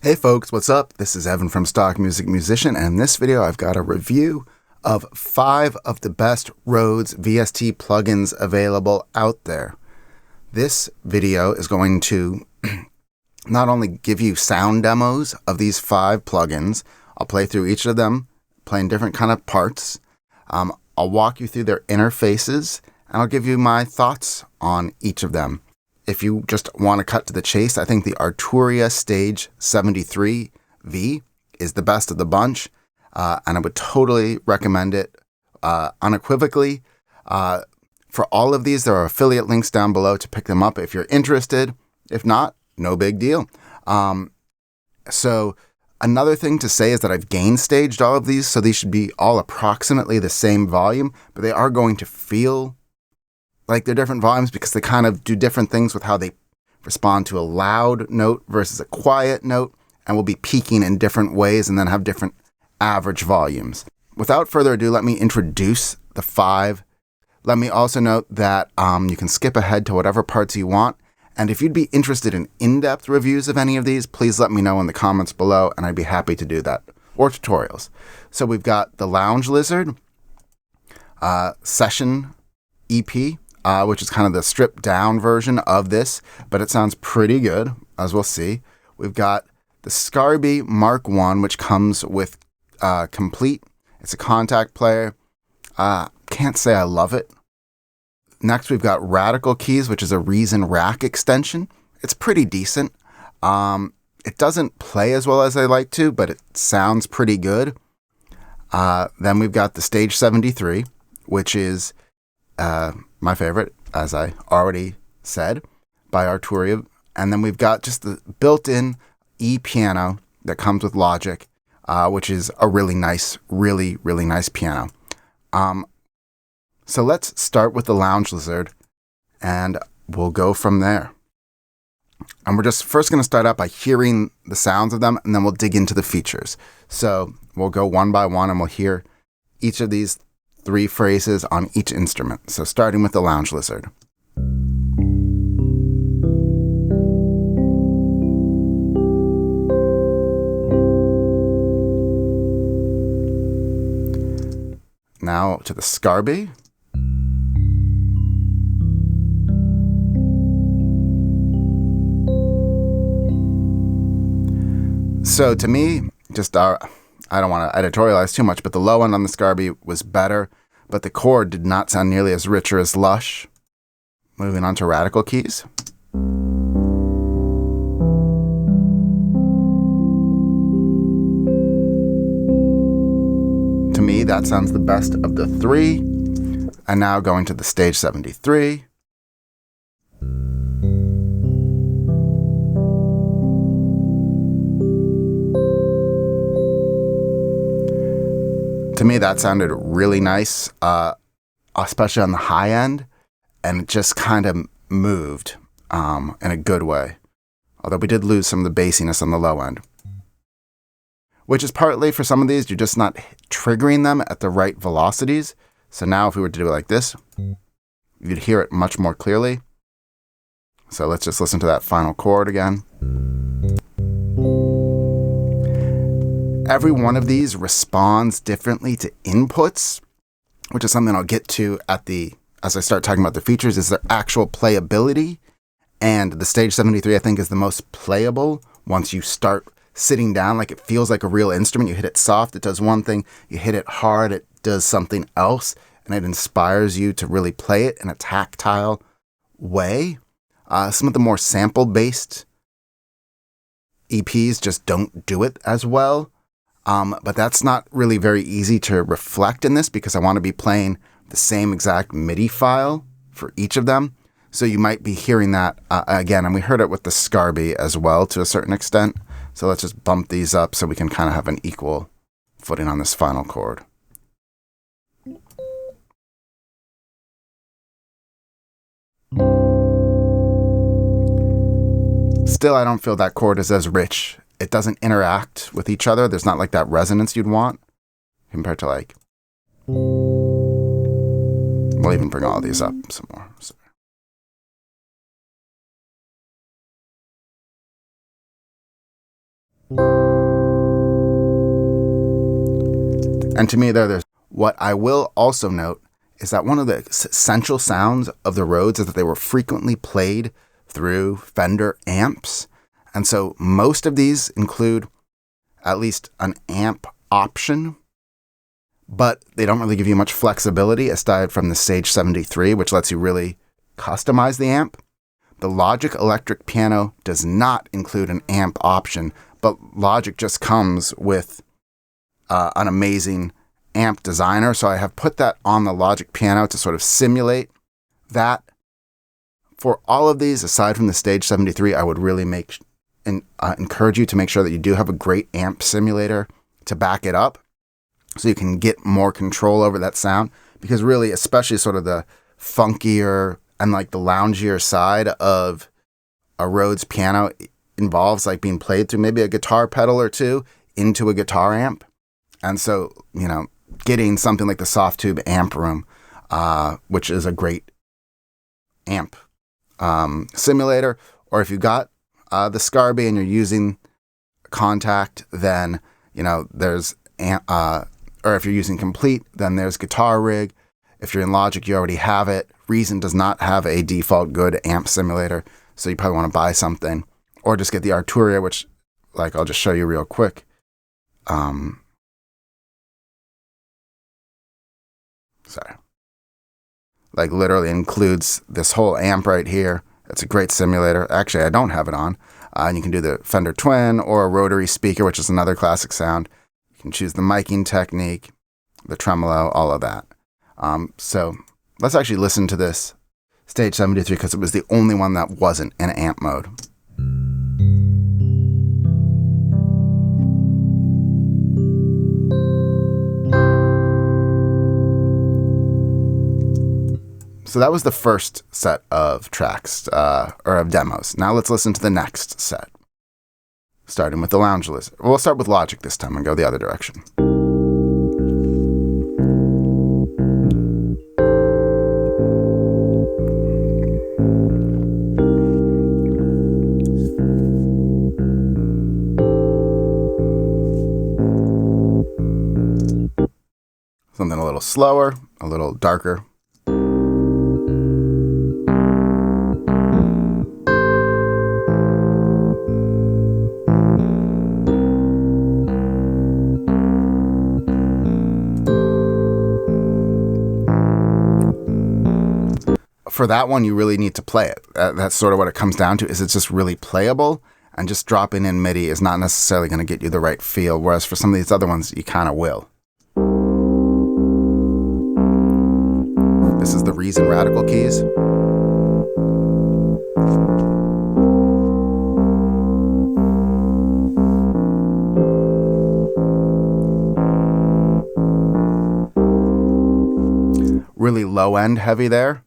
Hey folks, what's up? This is Evan from Stock Music Musician, and in this video I've got a review of 5 of the best Rhodes VST plugins available out there. This video is going to not only give you sound demos of these 5 plugins, I'll play through each of them, playing different kind of parts. I'll walk you through their interfaces, and I'll give you my thoughts on each of them. If you just want to cut to the chase, I think the Arturia Stage 73V is the best of the bunch, and I would totally recommend it unequivocally. For all of these, there are affiliate links down below to pick them up if you're interested. If not, no big deal. So another thing to say is that I've gain staged all of these, so these should be all approximately the same volume, but they are going to feel like they're different volumes because they kind of do different things with how they respond to a loud note versus a quiet note, and will be peaking in different ways and then have different average volumes. Without further ado, let me introduce the 5. Let me also note that you can skip ahead to whatever parts you want, and if you'd be interested in in-depth reviews of any of these, please let me know in the comments below, and I'd be happy to do that, or tutorials. So we've got the Lounge Lizard Session EP, which is kind of the stripped down version of this, but it sounds pretty good, as we'll see. We've got the Scarbee Mk, which comes with complete. It's a Kontak player. Can't say I love it. Next, we've got Radical Keys, which is a Reason rack extension. It's pretty decent. It doesn't play as well as I like to, but it sounds pretty good. Then we've got the Stage 73, which is my favorite, as I already said, by Arturia. And then we've got just the built-in e-piano that comes with Logic, which is a really nice piano. So let's start with the Lounge Lizard, and we'll go from there. And we're just first going to start out by hearing the sounds of them, and then we'll dig into the features. So we'll go one by one, and we'll hear each of these 3 phrases on each instrument. So starting with the Lounge Lizard. Now to the Scarbee. So to me, just I don't want to editorialize too much, but the low end on the Scarbee was better, but the chord did not sound nearly as rich or as lush. Moving on to Radical Keys. To me, that sounds the best of the 3. And now going to the Stage 73. To me, that sounded really nice, especially on the high end, and it just kind of moved in a good way. Although we did lose some of the bassiness on the low end, which is partly for some of these, you're just not triggering them at the right velocities. So now if we were to do it like this, you'd hear it much more clearly. So let's just listen to that final chord again. Every one of these responds differently to inputs, which is something I'll get to as I start talking about the features, is their actual playability. And the Stage 73, I think, is the most playable once you start sitting down. Like, it feels like a real instrument. You hit it soft, it does one thing. You hit it hard, it does something else. And it inspires you to really play it in a tactile way. Some of the more sample-based EPs just don't do it as well. But that's not really very easy to reflect in this because I want to be playing the same exact MIDI file for each of them. So you might be hearing that again, and we heard it with the Scarbee as well to a certain extent. So let's just bump these up so we can kind of have an equal footing on this final chord. Still, I don't feel that chord is as rich. It doesn't interact with each other. There's not like that resonance you'd want compared to like. We'll even bring all these up some more. So. And to me, there's what I will also note is that one of the essential sounds of the Rhodes is that they were frequently played through Fender amps. And so most of these include at least an amp option, but they don't really give you much flexibility aside from the Stage 73, which lets you really customize the amp. The Logic electric piano does not include an amp option, but Logic just comes with an amazing amp designer. So I have put that on the Logic piano to sort of simulate that. For all of these, aside from the Stage 73, I would really encourage you to make sure that you do have a great amp simulator to back it up so you can get more control over that sound. Because really, especially sort of the funkier and like the loungier side of a Rhodes piano involves like being played through maybe a guitar pedal or two into a guitar amp. And so, getting something like the Soft Tube Amp Room, which is a great amp simulator, or if you got the Scarbee and you're using Kontak, then there's or if you're using Complete, then there's Guitar Rig. If you're in Logic, you already have it. Reason does not have a default good amp simulator, so you probably want to buy something, or just get the Arturia, which I'll just show you real quick. Sorry. Literally includes this whole amp right here. It's a great simulator. Actually, I don't have it on. And you can do the Fender Twin or a rotary speaker, which is another classic sound. You can choose the miking technique, the tremolo, all of that. So let's actually listen to this Stage 73 because it was the only one that wasn't in amp mode. So that was the first set of tracks, or of demos. Now let's listen to the next set, starting with the Lounge Lizard. We'll start with Logic this time and go the other direction. Something a little slower, a little darker. For that one, you really need to play it. That's sort of what it comes down to, is it's just really playable, and just dropping in MIDI is not necessarily going to get you the right feel, whereas for some of these other ones, you kind of will. This is the Reason Radical keys. Really low end heavy there.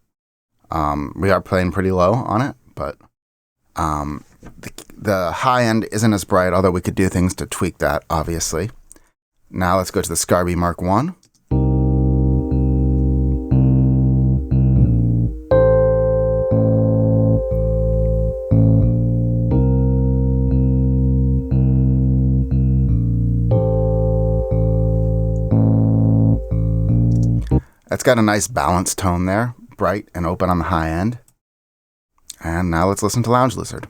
We are playing pretty low on it, but the high end isn't as bright, although we could do things to tweak that, obviously. Now let's go to the Scarbee Mk. It's got a nice balanced tone there, bright and open on the high end. And now let's listen to Lounge Lizard.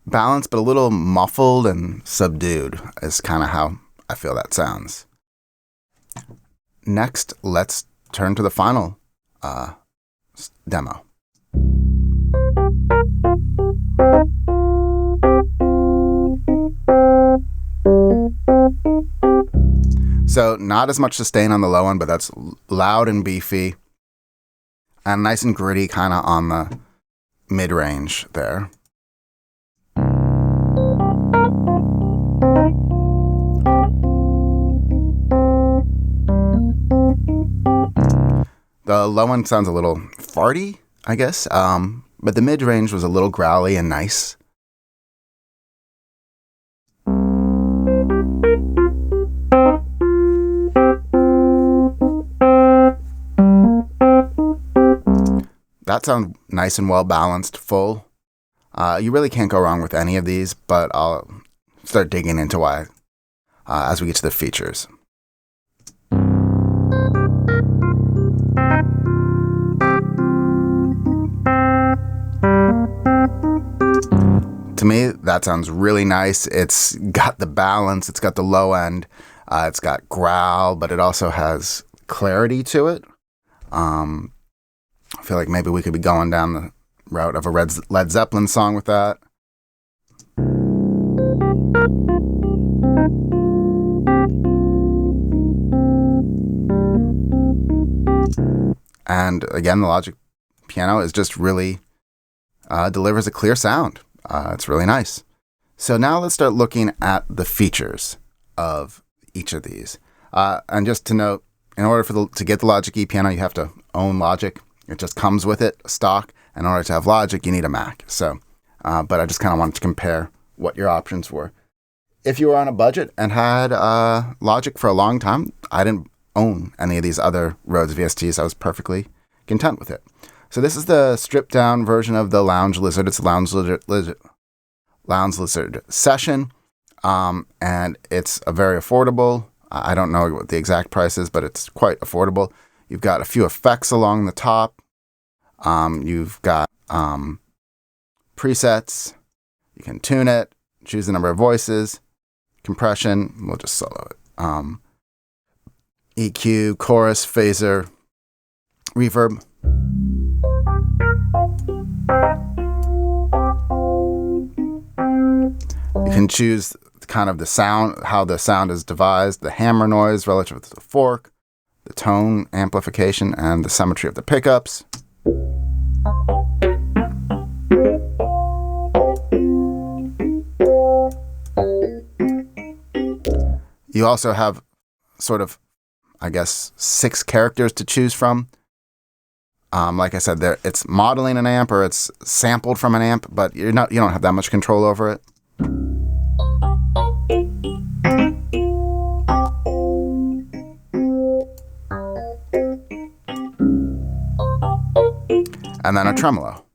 Balanced, but a little muffled and subdued is kind of how I feel that sounds. Next, let's turn to the final demo. So not as much sustain on the low end, but that's loud and beefy and nice and gritty kind of on the mid-range there. The low end sounds a little farty, I guess, but the mid-range was a little growly and nice. that sounds nice and well balanced, full. You really can't go wrong with any of these, but I'll start digging into why as we get to the features. To me, that sounds really nice. It's got the balance, it's got the low end, it's got growl, but it also has clarity to it. I feel like maybe we could be going down the route of a Led Zeppelin song with that. And again, the Logic piano is just really delivers a clear sound. It's really nice. So now let's start looking at the features of each of these. And just to note, in order to get the Logic E piano, you have to own Logic. It just comes with it, stock. In order to have Logic, you need a Mac. So, but I just kind of wanted to compare what your options were. If you were on a budget and had Logic for a long time, I didn't own any of these other Rhodes VSTs. I was perfectly content with it. So this is the stripped down version of the Lounge Lizard. It's a Lounge Lizard Session, and it's a very affordable. I don't know what the exact price is, but it's quite affordable. You've got a few effects along the top. You've got presets. You can tune it, choose the number of voices, compression. We'll just solo it. EQ, chorus, phaser, reverb. You can choose kind of the sound, how the sound is devised, the hammer noise relative to the fork, the tone amplification, and the symmetry of the pickups. You also have sort of, I guess, 6 characters to choose from. Like I said, it's modeling an amp or it's sampled from an amp, but you don't have that much control over it. And then a tremolo.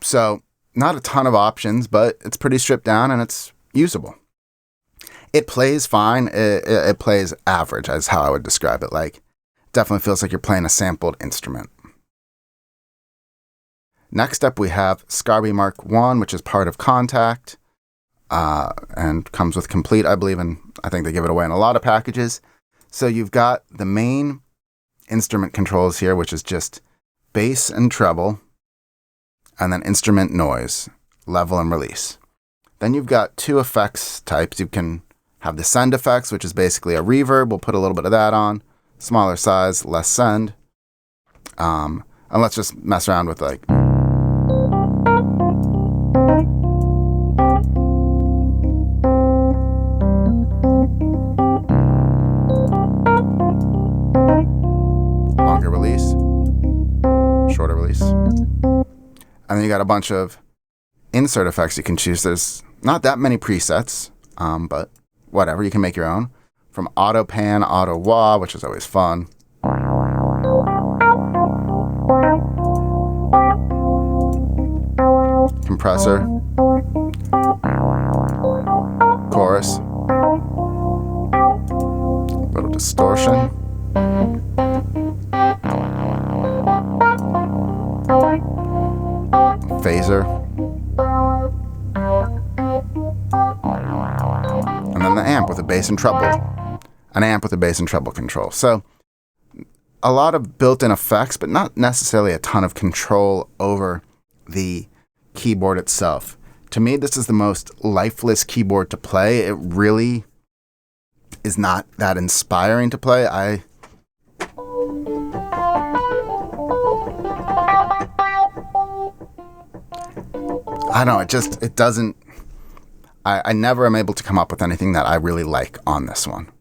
So, not a ton of options, but it's pretty stripped down and it's usable. It plays fine. It plays average, is how I would describe it. Like, definitely feels like you're playing a sampled instrument. Next up, we have Scarbee Mk, which is part of Kontak, and comes with complete, I believe, and I think they give it away in a lot of packages. So you've got the main instrument controls here, which is just bass and treble, and then instrument noise, level and release. Then you've got 2 effects types. You can have the send effects, which is basically a reverb. We'll put a little bit of that on. Smaller size, less send. And let's just mess around with like... longer release, shorter release. And then you got a bunch of insert effects you can choose. There's not that many presets, but whatever, you can make your own. From auto pan, auto wah, which is always fun. Compressor. Chorus. A little distortion. Phaser. And then the amp with a bass and treble. An amp with a bass and treble control. So a lot of built-in effects, but not necessarily a ton of control over the keyboard itself. To me, this is the most lifeless keyboard to play. It really is not that inspiring to play. I don't know, it doesn't, I never am able to come up with anything that I really like on this one.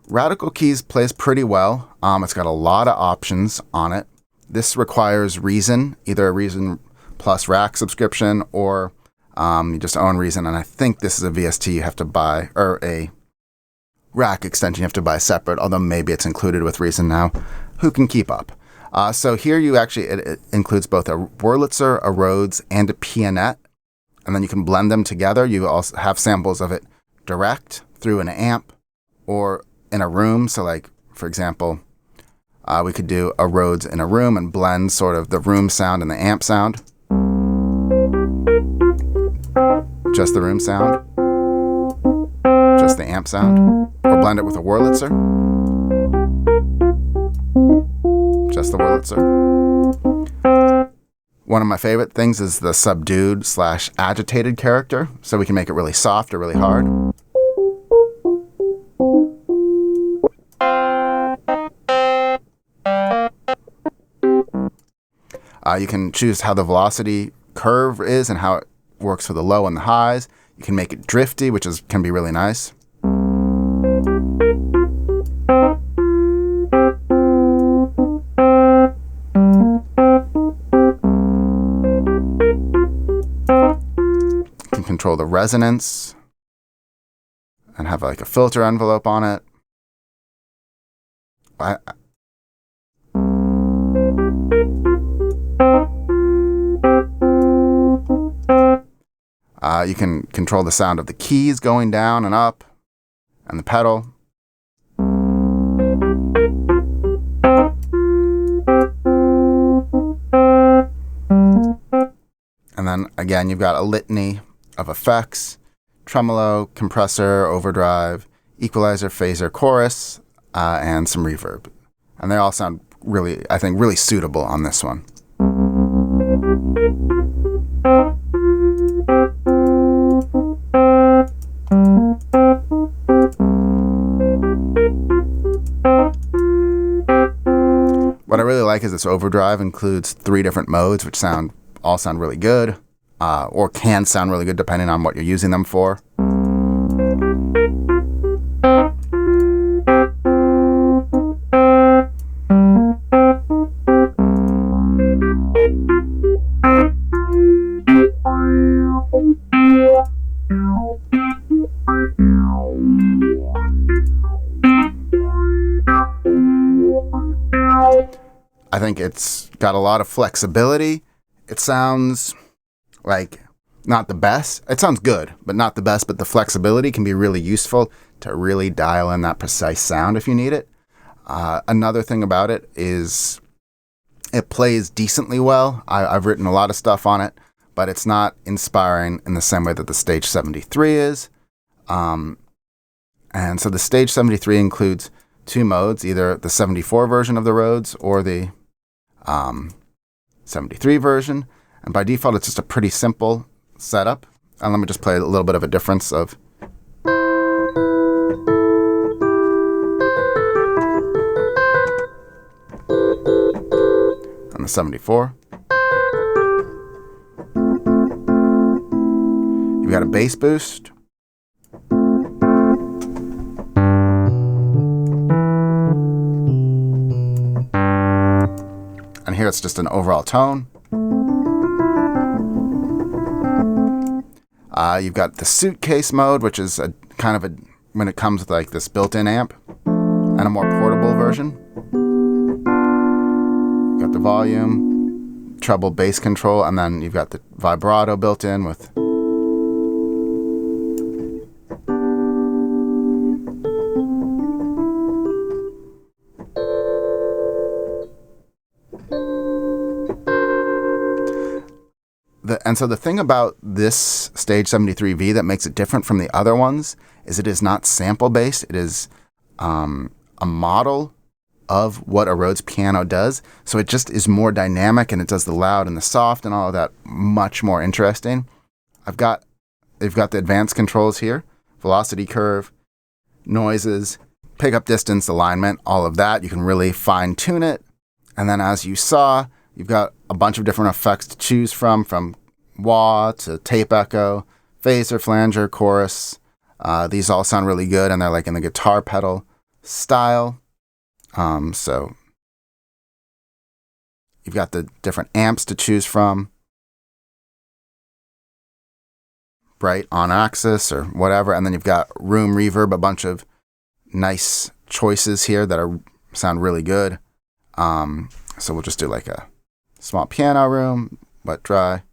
Radical Keys plays pretty well. It's got a lot of options on it. This requires Reason, either a Reason Plus Rack subscription or You just own Reason, and I think this is a VST you have to buy, or a rack extension you have to buy separate, although maybe it's included with Reason now. Who can keep up? So here it includes both a Wurlitzer, a Rhodes, and a Pianet, and then you can blend them together. You also have samples of it direct through an amp or in a room. So like, for example, we could do a Rhodes in a room and blend sort of the room sound and the amp sound. Just the room sound. Just the amp sound. Or blend it with a Wurlitzer. Just the Wurlitzer. One of my favorite things is the subdued / agitated character. So we can make it really soft or really hard. You can choose how the velocity curve is and how it works for the low and the highs. You can make it drifty, which can be really nice. You can control the resonance and have like a filter envelope on it. You can control the sound of the keys going down and up, and the pedal. And then again, you've got a litany of effects: tremolo, compressor, overdrive, equalizer, phaser, chorus, and some reverb. And they all sound really, I think, really suitable on this one. What I really like is this overdrive includes 3 different modes, which all sound really good, or can sound really good depending on what you're using them for. I think it's got a lot of flexibility. It sounds like not the best. It sounds good, but not the best. But the flexibility can be really useful to really dial in that precise sound if you need it. Another thing about it is it plays decently well. I've written a lot of stuff on it, but it's not inspiring in the same way that the Stage 73 is. And so the Stage 73 includes 2 modes, either the 74 version of the Rhodes or the 73 version. And by default, it's just a pretty simple setup. And let me just play a little bit of a difference of. On the 74. You've got a bass boost. And here it's just an overall tone. You've got the suitcase mode, which is when it comes with like this built-in amp, and a more portable version. You've got the volume, treble bass control, and then you've got the vibrato built in with. And so the thing about this Stage 73V that makes it different from the other ones is it is not sample-based. It is a model of what a Rhodes piano does. So it just is more dynamic, and it does the loud and the soft and all of that much more interesting. They've got the advanced controls here: velocity curve, noises, pickup distance, alignment, all of that. You can really fine-tune it. And then as you saw, you've got a bunch of different effects to choose from wah to tape echo, phaser, flanger, chorus. These all sound really good, and they're like in the guitar pedal style. So you've got the different amps to choose from. right on axis or whatever. And then you've got room reverb, a bunch of nice choices here that sound really good. So we'll just do like a small piano room, wet, dry.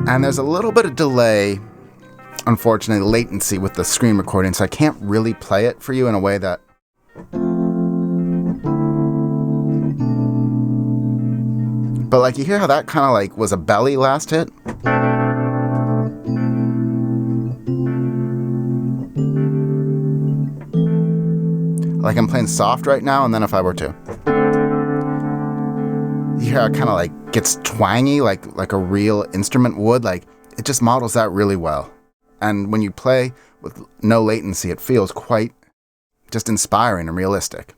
And there's a little bit of delay, unfortunately, latency with the screen recording, so I can't really play it for you in a way that... But like, you hear how that kind of like was a belly last hit? Like I'm playing soft right now, and then if I were to... You hear how it kind of like gets twangy, like a real instrument would. Like, it just models that really well. And when you play with no latency, it feels quite just inspiring and realistic.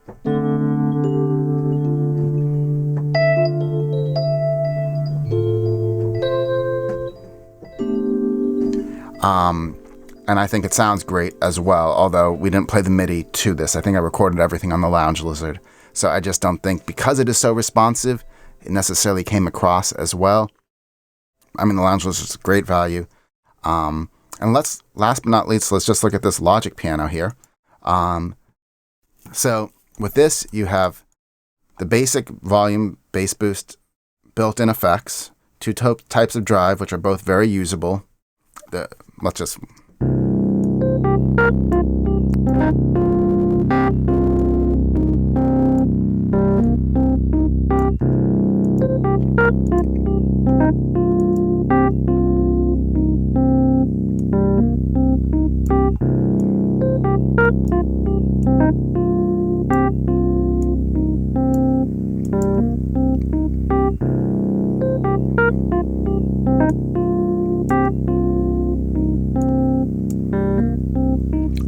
And I think it sounds great as well, although we didn't play the MIDI to this. I think I recorded everything on the Lounge Lizard. So I just don't think, because it is so responsive, it necessarily came across as well. I mean, the Lounge Lizard is great value. And last but not least, let's just look at this Logic piano here. So with this, you have the basic volume, bass boost, built-in effects, two types of drive, which are both very usable. Let's just...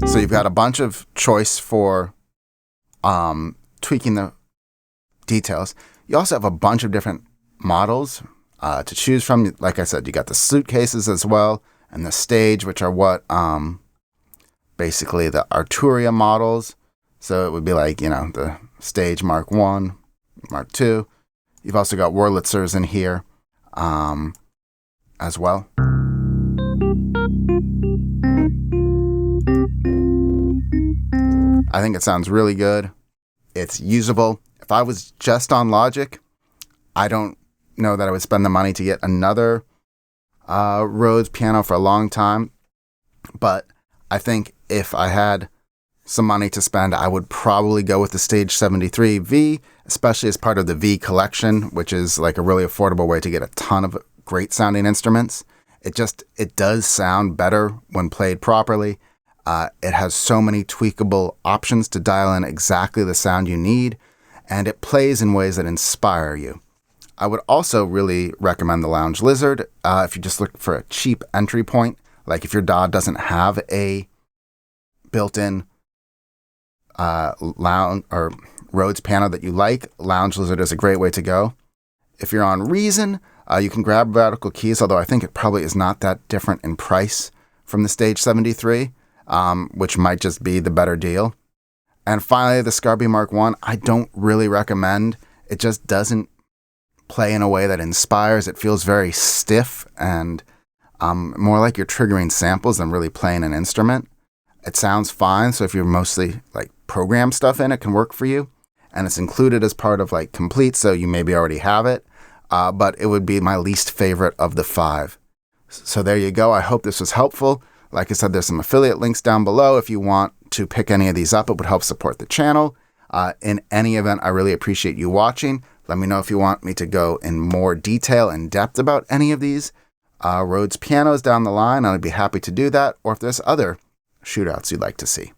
So you've got a bunch of choice for tweaking the details. You also have a bunch of different models to choose from. Like I said, you got the suitcases as well, and the stage, which are what basically the Arturia models. So it would be like, the stage Mark 1, Mark 2. You've also got Wurlitzers in here as well. I think it sounds really good. It's usable. If I was just on Logic, I don't know that I would spend the money to get another Rhodes piano for a long time. But I think if I had some money to spend, I would probably go with the Stage 73 V, especially as part of the V collection, which is like a really affordable way to get a ton of great sounding instruments. It does sound better when played properly. It has so many tweakable options to dial in exactly the sound you need, and it plays in ways that inspire you. I would also really recommend the Lounge Lizard if you just look for a cheap entry point. Like if your DAW doesn't have a built-in lounge or Rhodes piano that you like, Lounge Lizard is a great way to go. If you're on Reason, you can grab Radical Keys, although I think it probably is not that different in price from the Stage 73. Which might just be the better deal. And finally, the Scarbee Mk. I don't really recommend. It just doesn't play in a way that inspires. It feels very stiff and more like you're triggering samples than really playing an instrument. It sounds fine, so if you're mostly like program stuff in, it can work for you. And it's included as part of like Complete, so you maybe already have it. But it would be my least favorite of the 5. So there you go. I hope this was helpful. Like I said, there's some affiliate links down below if you want to pick any of these up. It would help support the channel. In any event, I really appreciate you watching. Let me know if you want me to go in more detail and depth about any of these Rhodes pianos down the line. I'd be happy to do that. Or if there's other shootouts you'd like to see.